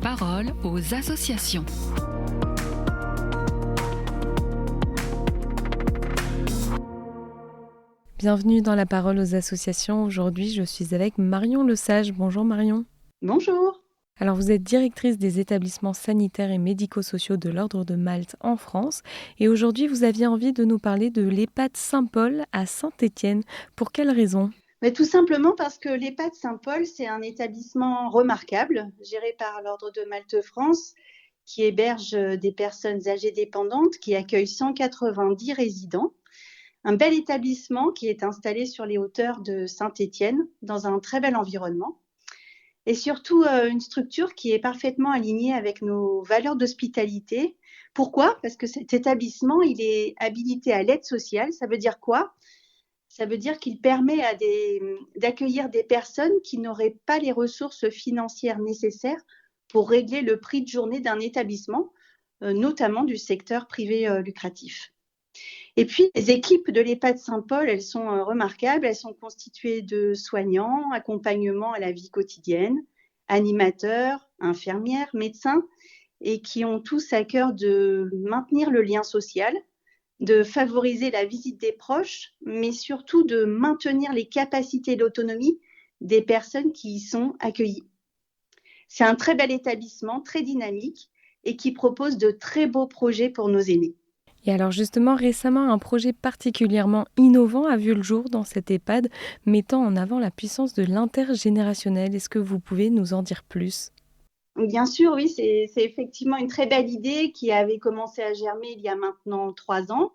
parole aux associations. Bienvenue dans la parole aux associations. Aujourd'hui, je suis avec Marion Lesage. Bonjour Marion. Bonjour. Alors vous êtes directrice des établissements sanitaires et médico-sociaux de l'Ordre de Malte en France. Et aujourd'hui, vous aviez envie de nous parler de l'EHPAD Saint-Paul à Saint-Étienne. Pour quelle raison ? Mais tout simplement parce que l'EHPAD Saint-Paul, c'est un établissement remarquable, géré par l'Ordre de Malte France, qui héberge des personnes âgées dépendantes, qui accueille 190 résidents. Un bel établissement qui est installé sur les hauteurs de Saint-Étienne, dans un très bel environnement. Et surtout, une structure qui est parfaitement alignée avec nos valeurs d'hospitalité. Pourquoi ? Parce que cet établissement, il est habilité à l'aide sociale. Ça veut dire quoi ? Ça veut dire qu'il permet d'accueillir des personnes qui n'auraient pas les ressources financières nécessaires pour régler le prix de journée d'un établissement, notamment du secteur privé lucratif. Et puis, les équipes de l'EHPAD Saint-Paul, elles sont remarquables. Elles sont constituées de soignants, accompagnement à la vie quotidienne, animateurs, infirmières, médecins, et qui ont tous à cœur de maintenir le lien social, de favoriser la visite des proches, mais surtout de maintenir les capacités d'autonomie des personnes qui y sont accueillies. C'est un très bel établissement, très dynamique et qui propose de très beaux projets pour nos aînés. Et alors justement, récemment, un projet particulièrement innovant a vu le jour dans cet EHPAD, mettant en avant la puissance de l'intergénérationnel. Est-ce que vous pouvez nous en dire plus ? Bien sûr, oui, c'est effectivement une très belle idée qui avait commencé à germer il y a maintenant 3 ans.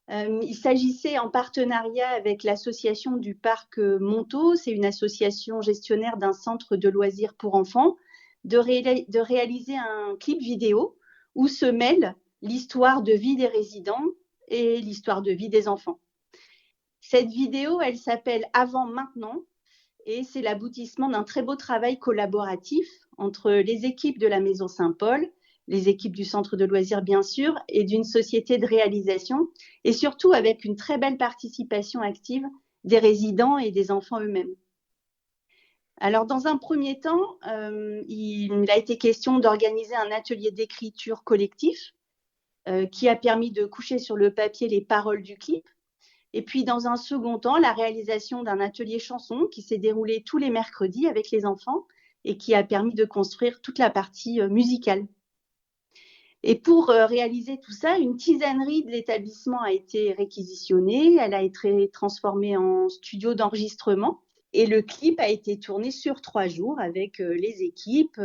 Il s'agissait en partenariat avec l'association du parc Montaut, c'est une association gestionnaire d'un centre de loisirs pour enfants, de réaliser un clip vidéo où se mêlent l'histoire de vie des résidents et l'histoire de vie des enfants. Cette vidéo, elle s'appelle Avant Maintenant et c'est l'aboutissement d'un très beau travail collaboratif entre les équipes de la Maison Saint-Paul, les équipes du centre de loisirs bien sûr, et d'une société de réalisation, et surtout avec une très belle participation active des résidents et des enfants eux-mêmes. Alors dans un premier temps, il a été question d'organiser un atelier d'écriture collectif qui a permis de coucher sur le papier les paroles du clip. Et puis, dans un second temps, la réalisation d'un atelier chanson qui s'est déroulé tous les mercredis avec les enfants et qui a permis de construire toute la partie musicale. Et pour réaliser tout ça, une tisanerie de l'établissement a été réquisitionnée, elle a été transformée en studio d'enregistrement et le clip a été tourné sur 3 jours avec les équipes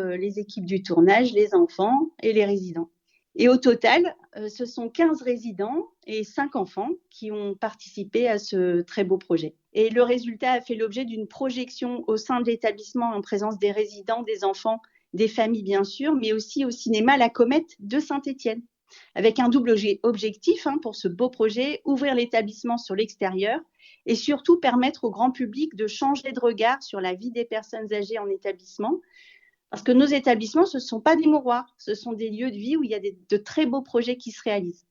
du tournage, les enfants et les résidents. Et au total, ce sont 15 résidents et 5 enfants qui ont participé à ce très beau projet. Et le résultat a fait l'objet d'une projection au sein de l'établissement en présence des résidents, des enfants, des familles bien sûr, mais aussi au cinéma La Comète de Saint-Étienne. Avec un double objectif pour ce beau projet, ouvrir l'établissement sur l'extérieur et surtout permettre au grand public de changer de regard sur la vie des personnes âgées en établissement. Parce que nos établissements, ce ne sont pas des mouroirs, ce sont des lieux de vie où il y a de très beaux projets qui se réalisent.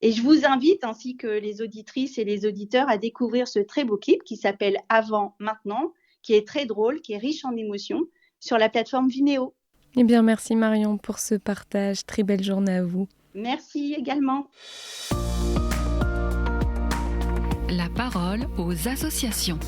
Et je vous invite, ainsi que les auditrices et les auditeurs, à découvrir ce très beau clip qui s'appelle Avant Maintenant, qui est très drôle, qui est riche en émotions, sur la plateforme Vimeo. Eh bien, merci Marion pour ce partage. Très belle journée à vous. Merci également. La parole aux associations.